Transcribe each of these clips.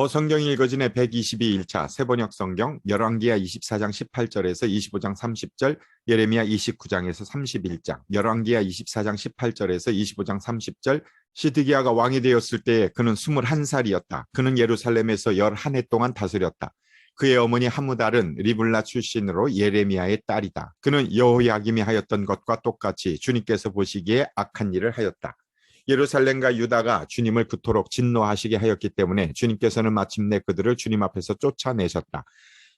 성경 읽어진의 122일차 세번역 성경 열왕기하 24장 18절에서 25장 30절, 예레미야 29장에서 31장, 열왕기하 24장 18절에서 25장 30절. 시드기야가 왕이 되었을 때에 그는 21살이었다. 그는 예루살렘에서 11해 동안 다스렸다. 그의 어머니 하무달은 리블라 출신으로 예레미야의 딸이다. 그는 여호야김이 하였던 것과 똑같이 주님께서 보시기에 악한 일을 하였다. 예루살렘과 유다가 주님을 그토록 진노하시게 하였기 때문에 주님께서는 마침내 그들을 주님 앞에서 쫓아내셨다.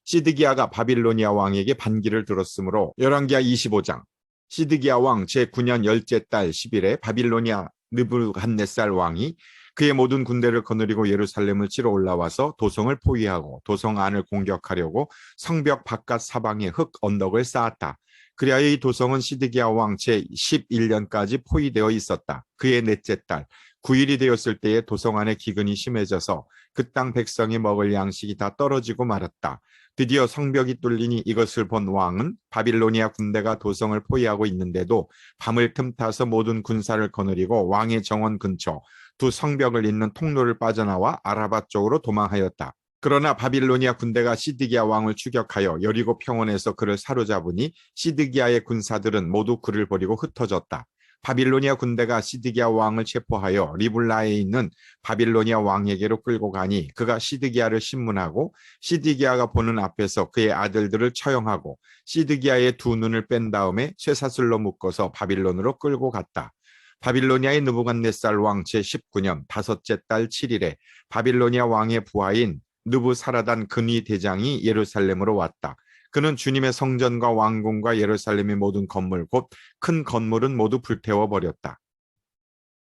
시드기야가 바빌로니아 왕에게 반기를 들었으므로 열왕기하 25장 시드기야 왕 제9년 열째 달 10일에 바빌로니아 느부갓네살 왕이 그의 모든 군대를 거느리고 예루살렘을 치러 올라와서 도성을 포위하고 도성 안을 공격하려고 성벽 바깥 사방에 흙 언덕을 쌓았다. 그리하여 이 도성은 시드기야 왕 제11년까지 포위되어 있었다. 그의 넷째 달 9일이 되었을 때에 도성 안에 기근이 심해져서 그 땅 백성이 먹을 양식이 다 떨어지고 말았다. 드디어 성벽이 뚫리니 이것을 본 왕은 바빌로니아 군대가 도성을 포위하고 있는데도 밤을 틈타서 모든 군사를 거느리고 왕의 정원 근처 두 성벽을 잇는 통로를 빠져나와 아라바 쪽으로 도망하였다. 그러나 바빌로니아 군대가 시드기야 왕을 추격하여 여리고 평원에서 그를 사로잡으니 시드기야의 군사들은 모두 그를 버리고 흩어졌다. 바빌로니아 군대가 시드기야 왕을 체포하여 리블라에 있는 바빌로니아 왕에게로 끌고 가니 그가 시드기야를 신문하고 시드기야가 보는 앞에서 그의 아들들을 처형하고 시드기야의 두 눈을 뺀 다음에 쇠사슬로 묶어서 바빌론으로 끌고 갔다. 바빌로니아의 느부갓네살 왕 제19년 다섯째 달 7일에 바빌로니아 왕의 부하인 느부사라단 근위 대장이 예루살렘으로 왔다. 그는 주님의 성전과 왕궁과 예루살렘의 모든 건물 곧 큰 건물은 모두 불태워버렸다.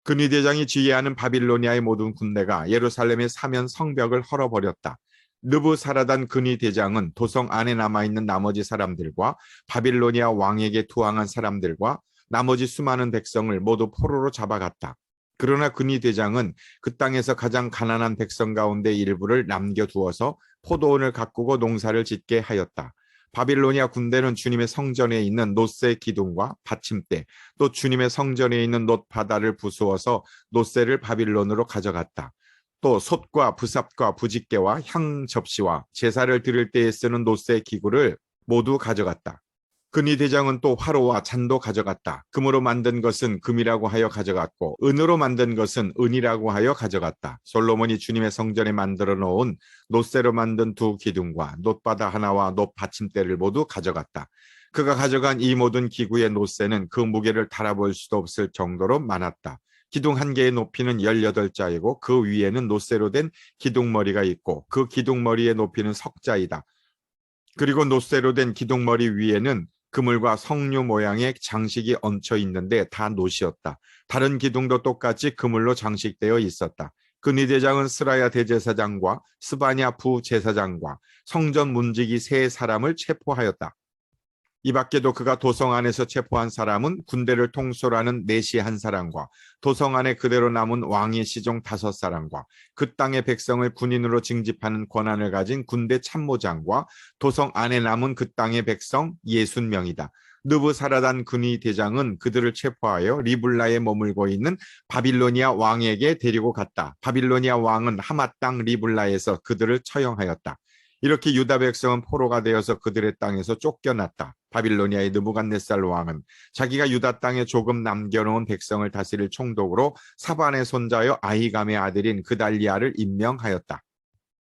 근위 대장이 지휘하는 바빌로니아의 모든 군대가 예루살렘의 사면 성벽을 헐어버렸다. 느부사라단 근위 대장은 도성 안에 남아있는 나머지 사람들과 바빌로니아 왕에게 투항한 사람들과 나머지 수많은 백성을 모두 포로로 잡아갔다. 그러나 근위 대장은 그 땅에서 가장 가난한 백성 가운데 일부를 남겨두어서 포도원을 가꾸고 농사를 짓게 하였다. 바빌로니아 군대는 주님의 성전에 있는 놋새 기둥과 받침대, 또 주님의 성전에 있는 놋바다를 부수어서 놋새를 바빌론으로 가져갔다. 또 솥과 부삽과 부집개와 향 접시와 제사를 드릴 때에 쓰는 놋새 기구를 모두 가져갔다. 근위 대장은 또 화로와 잔도 가져갔다. 금으로 만든 것은 금이라고 하여 가져갔고 은으로 만든 것은 은이라고 하여 가져갔다. 솔로몬이 주님의 성전에 만들어 놓은 놋새로 만든 두 기둥과 놋바다 하나와 놋 받침대를 모두 가져갔다. 그가 가져간 이 모든 기구의 놋새는 그 무게를 달아볼 수도 없을 정도로 많았다. 기둥 한 개의 높이는 18자이고 그 위에는 놋새로 된 기둥머리가 있고 그 기둥머리의 높이는 석자이다. 그리고 놋새로 된 기둥머리 위에는 그물과 석류 모양의 장식이 얹혀 있는데 다 놋이었다. 다른 기둥도 똑같이 그물로 장식되어 있었다. 근위 대장은 스라야 대제사장과 스바냐 부제사장과 성전 문지기 세 사람을 체포하였다. 이 밖에도 그가 도성 안에서 체포한 사람은 군대를 통솔하는 내시 한 사람과 도성 안에 그대로 남은 왕의 시종 5사람과 그 땅의 백성을 군인으로 징집하는 권한을 가진 군대 참모장과 도성 안에 남은 그 땅의 백성 60명이다. 느부사라단 근위 대장은 그들을 체포하여 리블라에 머물고 있는 바빌로니아 왕에게 데리고 갔다. 바빌로니아 왕은 하마 땅 리블라에서 그들을 처형하였다. 이렇게 유다 백성은 포로가 되어서 그들의 땅에서 쫓겨났다. 바빌로니아의 느부갓네살 왕은 자기가 유다 땅에 조금 남겨놓은 백성을 다스릴 총독으로 사반의 손자여 아히감의 아들인 그달리아를 임명하였다.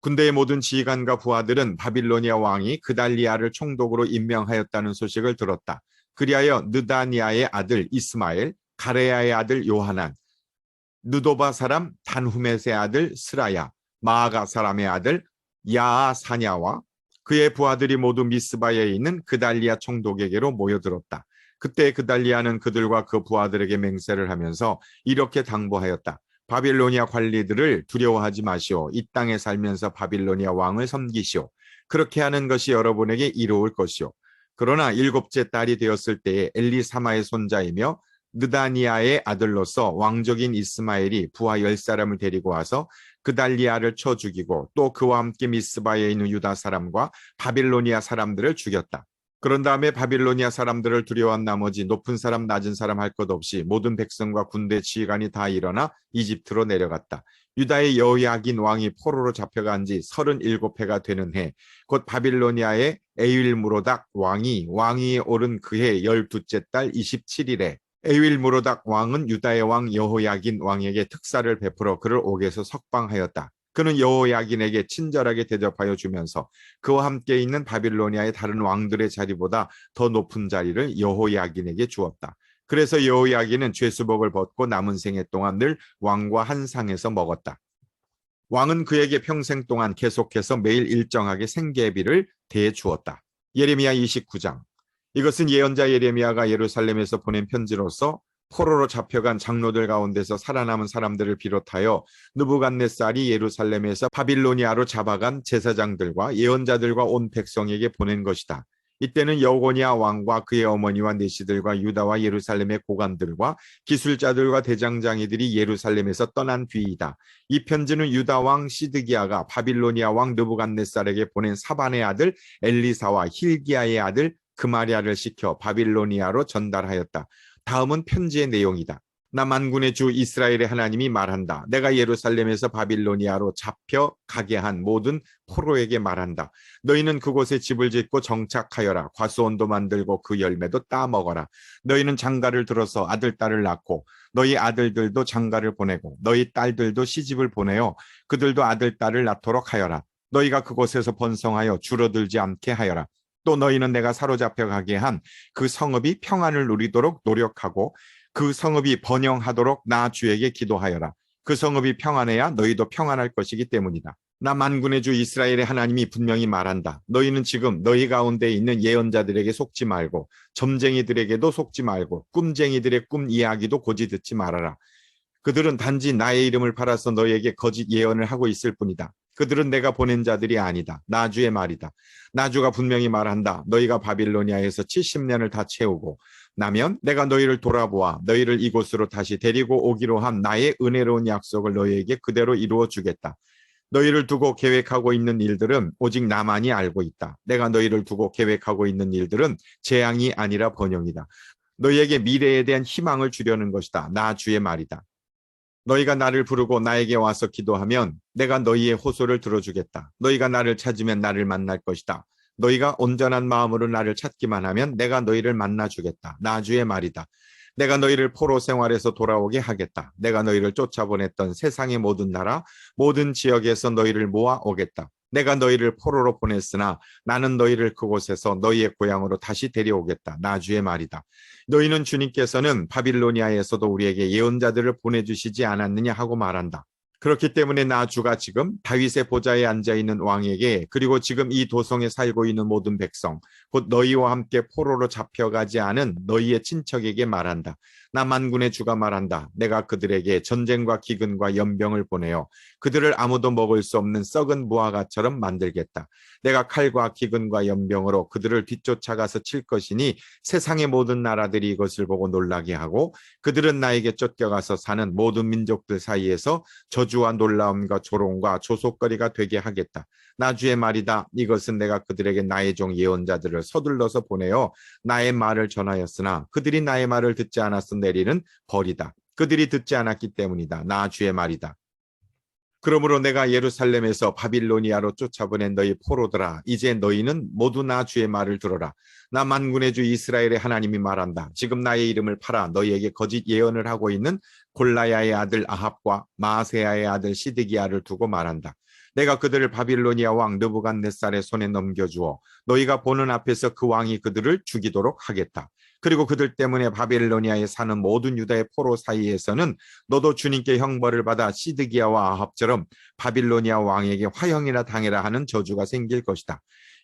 군대의 모든 지휘관과 부하들은 바빌로니아 왕이 그달리아를 총독으로 임명하였다는 소식을 들었다. 그리하여 느다니아의 아들 이스마엘, 가레야의 아들 요하난, 느도바 사람 단후멧의 아들 스라야, 마아가 사람의 아들 야아사냐와 그의 부하들이 모두 미스바에 있는 그달리아 총독에게로 모여들었다. 그때 그달리아는 그들과 그 부하들에게 맹세를 하면서 이렇게 당부하였다. 바빌로니아 관리들을 두려워하지 마시오. 이 땅에 살면서 바빌로니아 왕을 섬기시오. 그렇게 하는 것이 여러분에게 이로울 것이오. 그러나 7째 딸이 되었을 때에 엘리사마의 손자이며 느다니아의 아들로서 왕족인 이스마엘이 부하 10사람을 데리고 와서 그달리아를 쳐 죽이고 또 그와 함께 미스바에 있는 유다 사람과 바빌로니아 사람들을 죽였다. 그런 다음에 바빌로니아 사람들을 두려워한 나머지 높은 사람 낮은 사람 할 것 없이 모든 백성과 군대 지휘관이 다 일어나 이집트로 내려갔다. 유다의 여호야긴 왕이 포로로 잡혀간 지 37해가 되는 해, 곧 바빌로니아의 에윌무로닥 왕이 왕위에 오른 그해 12째 달 27일에 에윌무로닥 왕은 유다의 왕 여호야긴 왕에게 특사를 베풀어 그를 옥에서 석방하였다. 그는 여호야긴에게 친절하게 대접하여 주면서 그와 함께 있는 바빌로니아의 다른 왕들의 자리보다 더 높은 자리를 여호야긴에게 주었다. 그래서 여호야긴은 죄수복을 벗고 남은 생애 동안 늘 왕과 한 상에서 먹었다. 왕은 그에게 평생 동안 계속해서 매일 일정하게 생계비를 대주었다. 예레미야 29장. 이것은 예언자 예레미야가 예루살렘에서 보낸 편지로서 포로로 잡혀간 장로들 가운데서 살아남은 사람들을 비롯하여 느부갓네살이 예루살렘에서 바빌로니아로 잡아간 제사장들과 예언자들과 온 백성에게 보낸 것이다. 이때는 여고니아 왕과 그의 어머니와 내시들과 유다와 예루살렘의 고관들과 기술자들과 대장장이들이 예루살렘에서 떠난 뒤이다. 이 편지는 유다 왕 시드기야가 바빌로니아 왕 느부갓네살에게 보낸 사반의 아들 엘리사와 힐기야의 아들 그마리아를 시켜 바빌로니아로 전달하였다. 다음은 편지의 내용이다. 나 만군의 주 이스라엘의 하나님이 말한다. 내가 예루살렘에서 바빌로니아로 잡혀가게 한 모든 포로에게 말한다. 너희는 그곳에 집을 짓고 정착하여라. 과수원도 만들고 그 열매도 따먹어라. 너희는 장가를 들어서 아들, 딸을 낳고 너희 아들들도 장가를 보내고 너희 딸들도 시집을 보내어 그들도 아들, 딸을 낳도록 하여라. 너희가 그곳에서 번성하여 줄어들지 않게 하여라. 또 너희는 내가 사로잡혀 가게 한 그 성읍이 평안을 누리도록 노력하고 그 성읍이 번영하도록 나 주에게 기도하여라. 그 성읍이 평안해야 너희도 평안할 것이기 때문이다. 나 만군의 주 이스라엘의 하나님이 분명히 말한다. 너희는 지금 너희 가운데 있는 예언자들에게 속지 말고 점쟁이들에게도 속지 말고 꿈쟁이들의 꿈 이야기도 고지 듣지 말아라. 그들은 단지 나의 이름을 팔아서 너희에게 거짓 예언을 하고 있을 뿐이다. 그들은 내가 보낸 자들이 아니다. 나주의 말이다. 나주가 분명히 말한다. 너희가 바빌로니아에서 70년을 다 채우고 나면 내가 너희를 돌아보아 너희를 이곳으로 다시 데리고 오기로 한 나의 은혜로운 약속을 너희에게 그대로 이루어 주겠다. 너희를 두고 계획하고 있는 일들은 오직 나만이 알고 있다. 내가 너희를 두고 계획하고 있는 일들은 재앙이 아니라 번영이다. 너희에게 미래에 대한 희망을 주려는 것이다. 나 주의 말이다. 너희가 나를 부르고 나에게 와서 기도하면 내가 너희의 호소를 들어주겠다. 너희가 나를 찾으면 나를 만날 것이다. 너희가 온전한 마음으로 나를 찾기만 하면 내가 너희를 만나주겠다. 나 주의 말이다. 내가 너희를 포로 생활에서 돌아오게 하겠다. 내가 너희를 쫓아보냈던 세상의 모든 나라, 모든 지역에서 너희를 모아오겠다. 내가 너희를 포로로 보냈으나 나는 너희를 그곳에서 너희의 고향으로 다시 데려오겠다. 나 주의 말이다. 너희는 주님께서는 바빌로니아에서도 우리에게 예언자들을 보내주시지 않았느냐 하고 말한다. 그렇기 때문에 나 주가 지금 다윗의 보좌에 앉아있는 왕에게 그리고 지금 이 도성에 살고 있는 모든 백성 곧 너희와 함께 포로로 잡혀가지 않은 너희의 친척에게 말한다. 나 만군의 주가 말한다. 내가 그들에게 전쟁과 기근과 연병을 보내어 그들을 아무도 먹을 수 없는 썩은 무화과처럼 만들겠다. 내가 칼과 기근과 연병으로 그들을 뒤쫓아가서 칠 것이니 세상의 모든 나라들이 이것을 보고 놀라게 하고 그들은 나에게 쫓겨가서 사는 모든 민족들 사이에서 저주와 놀라움과 조롱과 조속거리가 되게 하겠다. 나 주의 말이다. 이것은 내가 그들에게 나의 종 예언자들을 서둘러서 보내어 나의 말을 전하였으나 그들이 나의 말을 듣지 않았어 내리는 벌이다. 그들이 듣지 않았기 때문이다. 나 주의 말이다. 그러므로 내가 예루살렘에서 바빌로니아로 쫓아보낸 너희 포로들아 이제 너희는 모두 나 주의 말을 들어라. 나 만군의 주 이스라엘의 하나님이 말한다. 지금 나의 이름을 팔아 너희에게 거짓 예언을 하고 있는 골라야의 아들 아합과 마아세야의 아들 시드기야를 두고 말한다. 내가 그들을 바빌로니아 왕 느부갓네살의 손에 넘겨주어 너희가 보는 앞에서 그 왕이 그들을 죽이도록 하겠다. 그리고 그들 때문에 바빌로니아에 사는 모든 유다의 포로 사이에서는 너도 주님께 형벌을 받아 시드기야와 아합처럼 바빌로니아 왕에게 화형이나 당해라 하는 저주가 생길 것이다.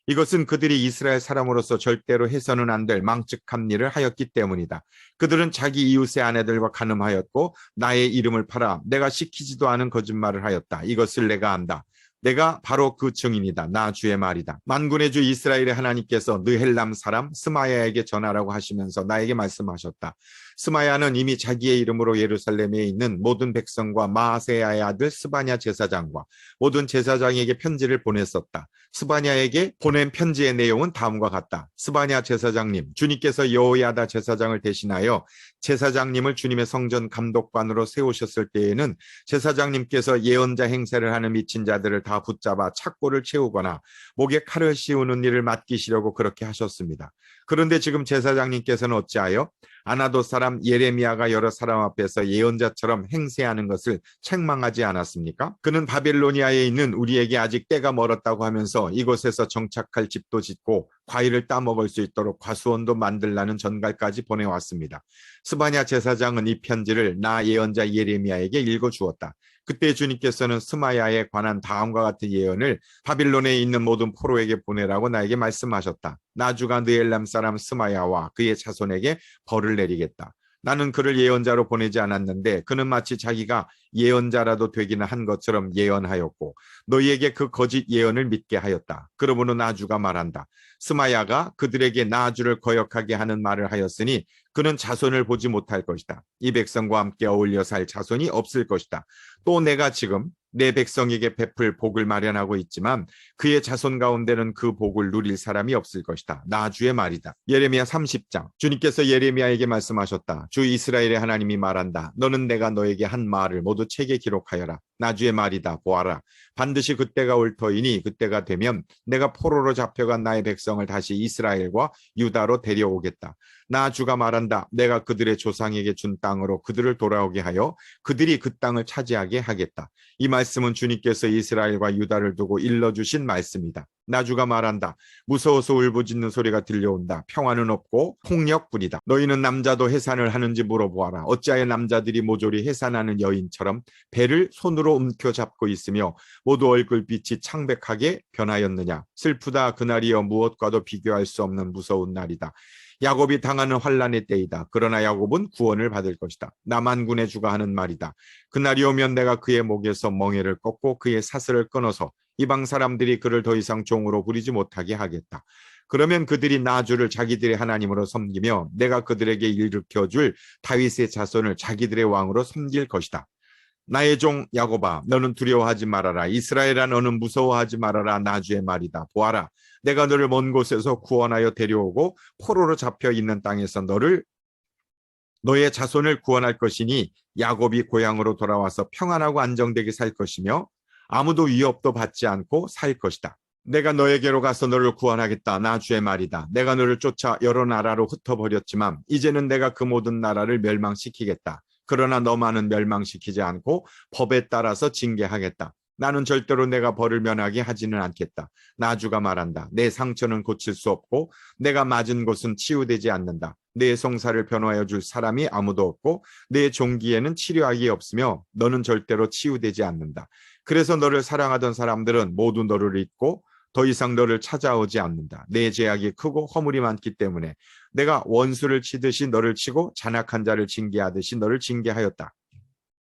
이것은 그들이 이스라엘 사람으로서 절대로 해서는 안 될 망측한 일을 하였기 때문이다. 그들은 자기 이웃의 아내들과 간음하였고 나의 이름을 팔아 내가 시키지도 않은 거짓말을 하였다. 이것을 내가 안다. 내가 바로 그 증인이다. 나 주의 말이다. 만군의 주 이스라엘의 하나님께서 느헬람 사람 스마야에게 전하라고 하시면서 나에게 말씀하셨다. 스마야는 이미 자기의 이름으로 예루살렘에 있는 모든 백성과 마아세야의 아들 스바냐 제사장과 모든 제사장에게 편지를 보냈었다. 스바냐에게 보낸 편지의 내용은 다음과 같다. 스바냐 제사장님, 주님께서 여호야다 제사장을 대신하여 제사장님을 주님의 성전 감독관으로 세우셨을 때에는 제사장님께서 예언자 행세를 하는 미친 자들을 다 붙잡아 착고를 채우거나 목에 칼을 씌우는 일을 맡기시려고 그렇게 하셨습니다. 그런데 지금 제사장님께서는 어찌하여 아나돗 사람 예레미야가 여러 사람 앞에서 예언자처럼 행세하는 것을 책망하지 않았습니까? 그는 바빌로니아에 있는 우리에게 아직 때가 멀었다고 하면서 이곳에서 정착할 집도 짓고 과일을 따먹을 수 있도록 과수원도 만들라는 전갈까지 보내왔습니다. 스바냐 제사장은 이 편지를 나 예언자 예레미야에게 읽어주었다. 그때 주님께서는 스마야에 관한 다음과 같은 예언을 바빌론에 있는 모든 포로에게 보내라고 나에게 말씀하셨다. 나주가 느엘람 사람 스마야와 그의 자손에게 벌을 내리겠다. 나는 그를 예언자로 보내지 않았는데 그는 마치 자기가 예언자라도 되기는 한 것처럼 예언하였고 너희에게 그 거짓 예언을 믿게 하였다. 그러므로 나주가 말한다. 스마야가 그들에게 나주를 거역하게 하는 말을 하였으니 그는 자손을 보지 못할 것이다. 이 백성과 함께 어울려 살 자손이 없을 것이다. 또 내가 지금 내 백성에게 베풀 복을 마련하고 있지만 그의 자손 가운데는 그 복을 누릴 사람이 없을 것이다. 나주의 말이다. 예레미야 30장. 주님께서 예레미야에게 말씀하셨다. 주 이스라엘의 하나님이 말한다. 너는 내가 너에게 한 말을 모두 책에 기록하여라. 나주의 말이다. 보아라. 반드시 그때가 올 터이니 그때가 되면 내가 포로로 잡혀간 나의 백성을 다시 이스라엘과 유다로 데려오겠다. 나 주가 말한다. 내가 그들의 조상에게 준 땅으로 그들을 돌아오게 하여 그들이 그 땅을 차지하게 하겠다. 이 말씀은 주님께서 이스라엘과 유다를 두고 일러주신 말씀이다. 나 주가 말한다. 무서워서 울부짖는 소리가 들려온다. 평화는 없고 폭력뿐이다. 너희는 남자도 해산을 하는지 물어보아라. 어찌하여 남자들이 모조리 해산하는 여인처럼 배를 손으로 움켜잡고 있으며 모두 얼굴빛이 창백하게 변하였느냐. 슬프다. 그날이여 무엇과도 비교할 수 없는 무서운 날이다. 야곱이 당하는 환난의 때이다. 그러나 야곱은 구원을 받을 것이다. 남한군의 주가 하는 말이다. 그날이 오면 내가 그의 목에서 멍에를 꺾고 그의 사슬을 끊어서 이방 사람들이 그를 더 이상 종으로 부리지 못하게 하겠다. 그러면 그들이 나주를 자기들의 하나님으로 섬기며 내가 그들에게 일으켜줄 다윗의 자손을 자기들의 왕으로 섬길 것이다. 나의 종 야곱아, 너는 두려워하지 말아라. 이스라엘아, 너는 무서워하지 말아라. 나주의 말이다. 보아라, 내가 너를 먼 곳에서 구원하여 데려오고 포로로 잡혀 있는 땅에서 너의 자손을 구원할 것이니 야곱이 고향으로 돌아와서 평안하고 안정되게 살 것이며 아무도 위협도 받지 않고 살 것이다. 내가 너에게로 가서 너를 구원하겠다. 나주의 말이다. 내가 너를 쫓아 여러 나라로 흩어버렸지만 이제는 내가 그 모든 나라를 멸망시키겠다. 그러나 너만은 멸망시키지 않고 법에 따라서 징계하겠다. 나는 절대로 내가 벌을 면하게 하지는 않겠다. 나주가 말한다. 내 상처는 고칠 수 없고 내가 맞은 곳은 치유되지 않는다. 내 송사를 변화해 줄 사람이 아무도 없고 내 종기에는 치료하기 없으며 너는 절대로 치유되지 않는다. 그래서 너를 사랑하던 사람들은 모두 너를 잊고 더 이상 너를 찾아오지 않는다. 내 죄악이 크고 허물이 많기 때문에 내가 원수를 치듯이 너를 치고 잔악한 자를 징계하듯이 너를 징계하였다.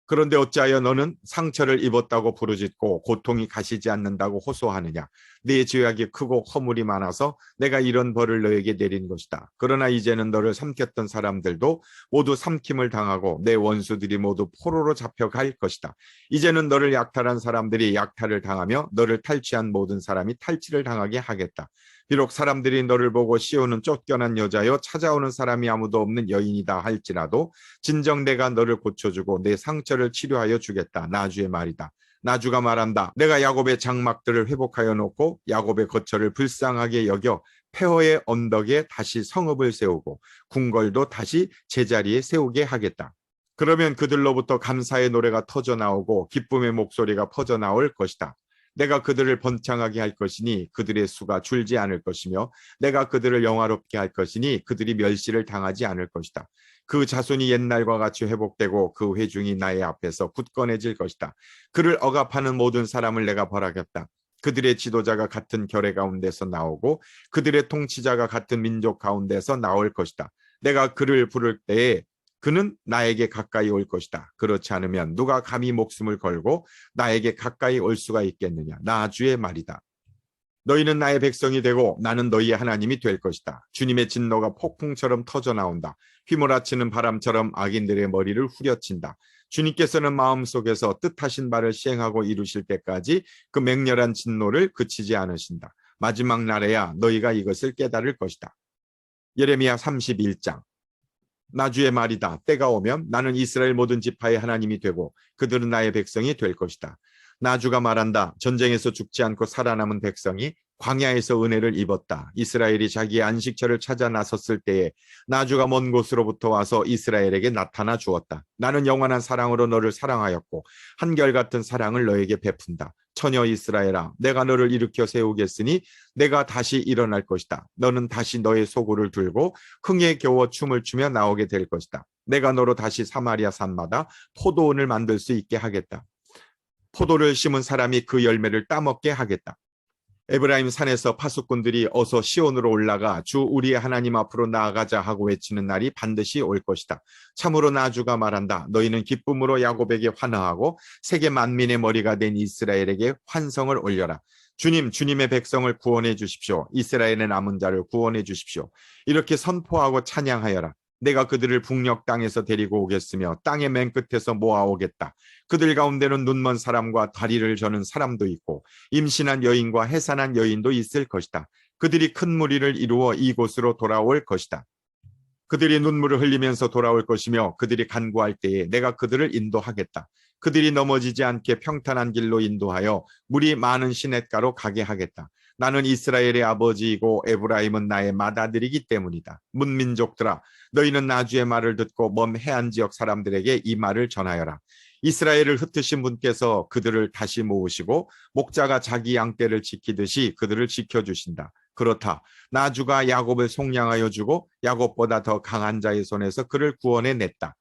그런데 어찌하여 너는 상처를 입었다고 부르짖고 고통이 가시지 않는다고 호소하느냐. 네 죄악이 크고 허물이 많아서 내가 이런 벌을 너에게 내린 것이다. 그러나 이제는 너를 삼켰던 사람들도 모두 삼킴을 당하고 내 원수들이 모두 포로로 잡혀갈 것이다. 이제는 너를 약탈한 사람들이 약탈을 당하며 너를 탈취한 모든 사람이 탈취를 당하게 하겠다. 비록 사람들이 너를 보고 시온은 쫓겨난 여자여 찾아오는 사람이 아무도 없는 여인이다 할지라도 진정 내가 너를 고쳐주고 내 상처를 치료하여 주겠다. 나주의 말이다. 나주가 말한다. 내가 야곱의 장막들을 회복하여 놓고 야곱의 거처를 불쌍하게 여겨 폐허의 언덕에 다시 성읍을 세우고 궁궐도 다시 제자리에 세우게 하겠다. 그러면 그들로부터 감사의 노래가 터져나오고 기쁨의 목소리가 퍼져나올 것이다. 내가 그들을 번창하게 할 것이니 그들의 수가 줄지 않을 것이며 내가 그들을 영화롭게 할 것이니 그들이 멸시를 당하지 않을 것이다. 그 자손이 옛날과 같이 회복되고 그 회중이 나의 앞에서 굳건해질 것이다. 그를 억압하는 모든 사람을 내가 벌하겠다. 그들의 지도자가 같은 결의 가운데서 나오고 그들의 통치자가 같은 민족 가운데서 나올 것이다. 내가 그를 부를 때에 그는 나에게 가까이 올 것이다. 그렇지 않으면 누가 감히 목숨을 걸고 나에게 가까이 올 수가 있겠느냐. 나 주의 말이다. 너희는 나의 백성이 되고 나는 너희의 하나님이 될 것이다. 주님의 진노가 폭풍처럼 터져나온다. 휘몰아치는 바람처럼 악인들의 머리를 후려친다. 주님께서는 마음속에서 뜻하신 바를 시행하고 이루실 때까지 그 맹렬한 진노를 그치지 않으신다. 마지막 날에야 너희가 이것을 깨달을 것이다. 예레미야 31장. 나 주의 말이다. 때가 오면 나는 이스라엘 모든 지파의 하나님이 되고 그들은 나의 백성이 될 것이다. 나 주가 말한다. 전쟁에서 죽지 않고 살아남은 백성이 광야에서 은혜를 입었다. 이스라엘이 자기의 안식처를 찾아 나섰을 때에 나 주가 먼 곳으로부터 와서 이스라엘에게 나타나 주었다. 나는 영원한 사랑으로 너를 사랑하였고 한결같은 사랑을 너에게 베푼다. 처녀 이스라엘아, 내가 너를 일으켜 세우겠으니 내가 다시 일어날 것이다. 너는 다시 너의 소굴을 들고 흥에 겨워 춤을 추며 나오게 될 것이다. 내가 너로 다시 사마리아 산마다 포도원을 만들 수 있게 하겠다. 포도를 심은 사람이 그 열매를 따먹게 하겠다. 에브라임 산에서 파수꾼들이 어서 시온으로 올라가 주 우리의 하나님 앞으로 나아가자 하고 외치는 날이 반드시 올 것이다. 참으로 나 주가 말한다. 너희는 기쁨으로 야곱에게 환호하고 세계 만민의 머리가 된 이스라엘에게 환성을 올려라. 주님, 주님의 백성을 구원해 주십시오. 이스라엘의 남은 자를 구원해 주십시오. 이렇게 선포하고 찬양하여라. 내가 그들을 북녘 땅에서 데리고 오겠으며 땅의 맨 끝에서 모아오겠다. 그들 가운데는 눈먼 사람과 다리를 저는 사람도 있고 임신한 여인과 해산한 여인도 있을 것이다. 그들이 큰 무리를 이루어 이곳으로 돌아올 것이다. 그들이 눈물을 흘리면서 돌아올 것이며 그들이 간구할 때에 내가 그들을 인도하겠다. 그들이 넘어지지 않게 평탄한 길로 인도하여 물이 많은 시냇가로 가게 하겠다. 나는 이스라엘의 아버지이고 에브라임은 나의 맏아들이기 때문이다. 문민족들아, 너희는 나 주의 말을 듣고 먼 해안 지역 사람들에게 이 말을 전하여라. 이스라엘을 흩으신 분께서 그들을 다시 모으시고 목자가 자기 양떼를 지키듯이 그들을 지켜주신다. 그렇다. 나 주가 야곱을 속량하여 주고 야곱보다 더 강한 자의 손에서 그를 구원해냈다.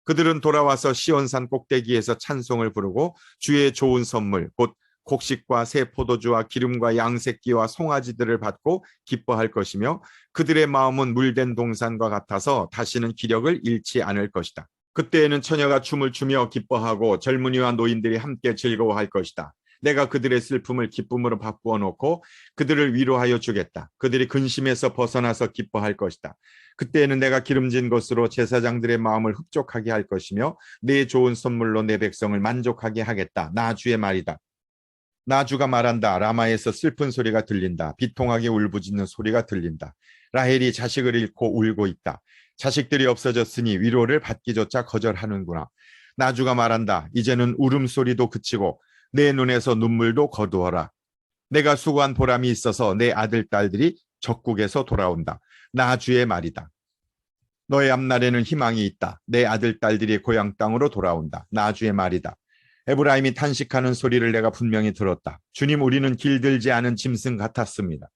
그들은 돌아와서 시온산 꼭대기에서 찬송을 부르고 주의 좋은 선물 곧 곡식과 새 포도주와 기름과 양새끼와 송아지들을 받고 기뻐할 것이며 그들의 마음은 물된 동산과 같아서 다시는 기력을 잃지 않을 것이다. 그때에는 처녀가 춤을 추며 기뻐하고 젊은이와 노인들이 함께 즐거워할 것이다. 내가 그들의 슬픔을 기쁨으로 바꾸어 놓고 그들을 위로하여 주겠다. 그들이 근심에서 벗어나서 기뻐할 것이다. 그때에는 내가 기름진 것으로 제사장들의 마음을 흡족하게 할 것이며 내 좋은 선물로 내 백성을 만족하게 하겠다. 나 주의 말이다. 나 주가 말한다. 라마에서 슬픈 소리가 들린다. 비통하게 울부짖는 소리가 들린다. 라헬이 자식을 잃고 울고 있다. 자식들이 없어졌으니 위로를 받기조차 거절하는구나. 나 주가 말한다. 이제는 울음소리도 그치고 내 눈에서 눈물도 거두어라. 내가 수고한 보람이 있어서 내 아들 딸들이 적국에서 돌아온다. 나 주의 말이다. 너의 앞날에는 희망이 있다. 내 아들 딸들이 고향 땅으로 돌아온다. 나 주의 말이다. 에브라임이 탄식하는 소리를 내가 분명히 들었다. 주님, 우리는 길들지 않은 짐승 같았습니다.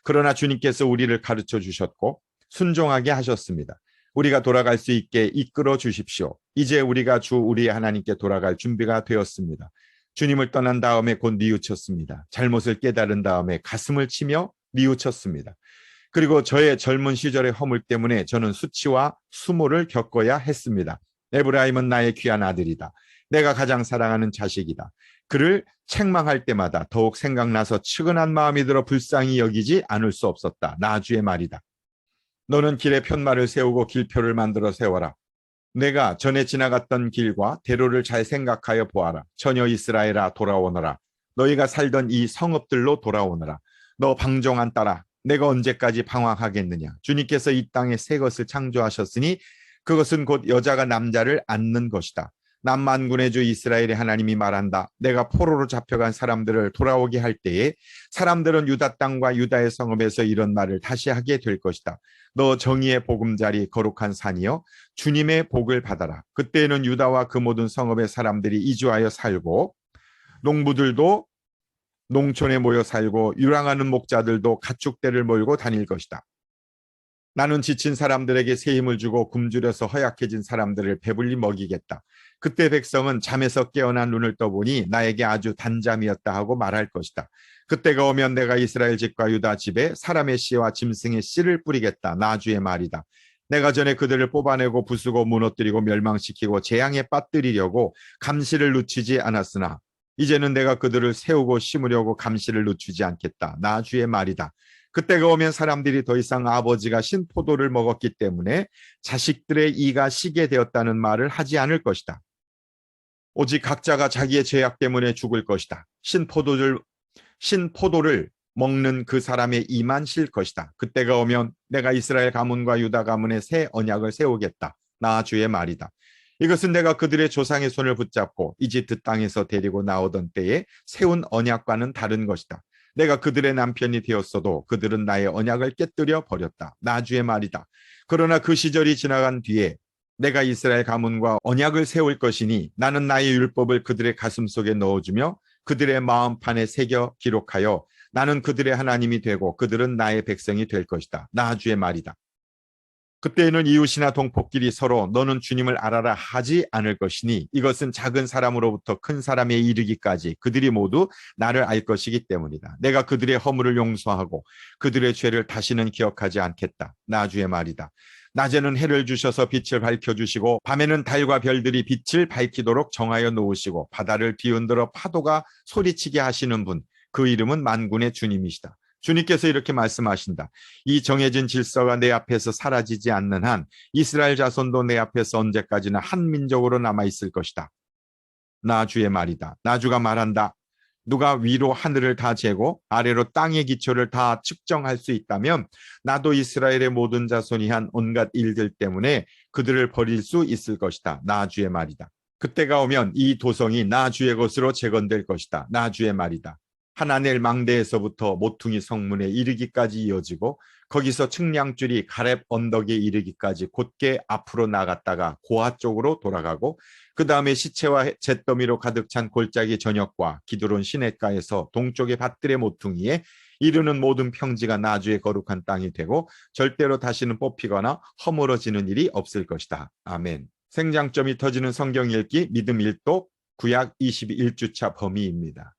그러나 주님께서 우리를 가르쳐 주셨고 순종하게 하셨습니다. 우리가 돌아갈 수 있게 이끌어 주십시오. 이제 우리가 주 우리의 하나님께 돌아갈 준비가 되었습니다. 주님을 떠난 다음에 곧 뉘우쳤습니다. 잘못을 깨달은 다음에 가슴을 치며 뉘우쳤습니다. 그리고 저의 젊은 시절의 허물 때문에 저는 수치와 수모를 겪어야 했습니다. 에브라임은 나의 귀한 아들이다. 내가 가장 사랑하는 자식이다. 그를 책망할 때마다 더욱 생각나서 측은한 마음이 들어 불쌍히 여기지 않을 수 없었다. 나 주의 말이다. 너는 길에 편말을 세우고 길표를 만들어 세워라. 내가 전에 지나갔던 길과 대로를 잘 생각하여 보아라. 처녀 이스라엘아, 돌아오너라. 너희가 살던 이 성읍들로 돌아오너라. 너 방종한 딸아, 내가 언제까지 방황하겠느냐. 주님께서 이 땅에 새 것을 창조하셨으니 그것은 곧 여자가 남자를 안는 것이다. 남만군의 주 이스라엘의 하나님이 말한다. 내가 포로로 잡혀간 사람들을 돌아오게 할 때에 사람들은 유다 땅과 유다의 성읍에서 이런 말을 다시 하게 될 것이다. 너 정의의 보금자리 거룩한 산이여, 주님의 복을 받아라. 그때에는 유다와 그 모든 성읍의 사람들이 이주하여 살고 농부들도 농촌에 모여 살고 유랑하는 목자들도 가축대를 몰고 다닐 것이다. 나는 지친 사람들에게 새 힘을 주고 굶주려서 허약해진 사람들을 배불리 먹이겠다. 그때 백성은 잠에서 깨어나 눈을 떠보니 나에게 아주 단잠이었다 하고 말할 것이다. 그때가 오면 내가 이스라엘 집과 유다 집에 사람의 씨와 짐승의 씨를 뿌리겠다. 나 주의 말이다. 내가 전에 그들을 뽑아내고 부수고 무너뜨리고 멸망시키고 재앙에 빠뜨리려고 감시를 늦추지 않았으나 이제는 내가 그들을 세우고 심으려고 감시를 늦추지 않겠다. 나 주의 말이다. 그때가 오면 사람들이 더 이상 아버지가 신포도를 먹었기 때문에 자식들의 이가 시게 되었다는 말을 하지 않을 것이다. 오직 각자가 자기의 죄악 때문에 죽을 것이다. 신포도를 먹는 그 사람의 이만 실 것이다. 그때가 오면 내가 이스라엘 가문과 유다 가문의 새 언약을 세우겠다. 나 주의 말이다. 이것은 내가 그들의 조상의 손을 붙잡고 이집트 땅에서 데리고 나오던 때에 세운 언약과는 다른 것이다. 내가 그들의 남편이 되었어도 그들은 나의 언약을 깨뜨려 버렸다. 나 주의 말이다. 그러나 그 시절이 지나간 뒤에 내가 이스라엘 가문과 언약을 세울 것이니 나는 나의 율법을 그들의 가슴 속에 넣어주며 그들의 마음판에 새겨 기록하여 나는 그들의 하나님이 되고 그들은 나의 백성이 될 것이다. 나 주의 말이다. 그때에는 이웃이나 동포끼리 서로 너는 주님을 알아라 하지 않을 것이니 이것은 작은 사람으로부터 큰 사람에 이르기까지 그들이 모두 나를 알 것이기 때문이다. 내가 그들의 허물을 용서하고 그들의 죄를 다시는 기억하지 않겠다. 나 주의 말이다. 낮에는 해를 주셔서 빛을 밝혀주시고 밤에는 달과 별들이 빛을 밝히도록 정하여 놓으시고 바다를 뒤흔들어 파도가 소리치게 하시는 분, 그 이름은 만군의 주님이시다. 주님께서 이렇게 말씀하신다. 이 정해진 질서가 내 앞에서 사라지지 않는 한 이스라엘 자손도 내 앞에서 언제까지나 한 민족으로 남아있을 것이다. 나 주의 말이다. 나 주가 말한다. 누가 위로 하늘을 다 재고 아래로 땅의 기초를 다 측정할 수 있다면 나도 이스라엘의 모든 자손이 한 온갖 일들 때문에 그들을 버릴 수 있을 것이다. 나 주의 말이다. 그때가 오면 이 도성이 나 주의 것으로 재건될 것이다. 나 주의 말이다. 하나넬 망대에서부터 모퉁이 성문에 이르기까지 이어지고 거기서 측량줄이 가렙 언덕에 이르기까지 곧게 앞으로 나갔다가 고아 쪽으로 돌아가고 그 다음에 시체와 잿더미로 가득 찬 골짜기 전역과 기드론 시냇가에서 동쪽의 밭들의 모퉁이에 이르는 모든 평지가 나주의 거룩한 땅이 되고 절대로 다시는 뽑히거나 허물어지는 일이 없을 것이다. 아멘. 생장점이 터지는 성경 읽기 믿음 1독 구약 21주차 범위입니다.